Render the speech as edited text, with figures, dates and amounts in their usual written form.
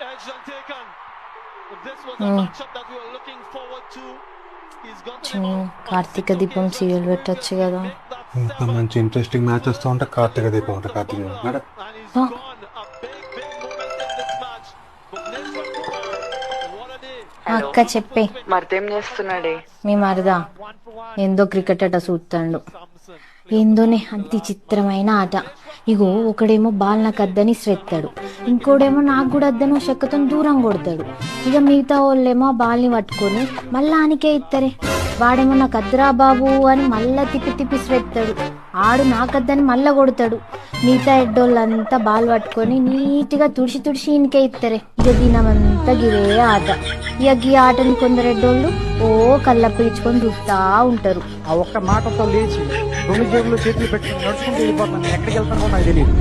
Edge and taken. But this was a matchup that we were looking forward to. He's got the ball. Karthika దీపం serial పెట్టొచ్చు కదా. ఇంత మంచి interesting match వస్తూ ఉంటే కార్తీక దీపం అంటే కార్తీక దీపం And he's gone. A big moment in this match. Bhuvneshwar Kumar, what a day. అక్క చెప్పే. మరిదేం చేస్తున్నాడే? మీ మరదా ఏందో క్రికెట్ అట చూస్తాడు. ఏందోనే అంత చిత్రమైన ఆట. ఇగో ఒకడేమో బాల్ నాకు అద్దని శ్రెత్తాడు, ఇంకోడేమో నాకు కూడా అద్దనో చెక్కతో దూరం కొడతాడు. ఇక మిగతా వాళ్ళేమో బాల్ని పట్టుకొని మళ్ళా ఆనికే ఇస్తారే. వాడేమో నాకు అద్దరా బాబు అని మళ్ళా తిప్పి తిప్పి శ్రెత్తాడు. ఆడు నాకద్దని మళ్ళా కొడతాడు. మిగతా ఎడ్డోళ్ళంతా బాల్ పట్టుకొని నీట్గా తుడిచి తుడిచి ఈయనకే ఇస్తారే. ఇక దినమంతా గిరే ఆట. ఇక గీ ఆటని కొందరు ఎడ్డోళ్ళు ఓ కళ్ళప్ప ఇచ్చుకొని చూస్తా ఉంటారు. ఆ ఒక్క మాటతో లేచి రెండు జేబులు చేతులు పెట్టుకుని నడుచుకుంటూ వెళ్ళిపోతున్నాను. ఎక్కడికి వెళ్తానో నాకు తెలియదు.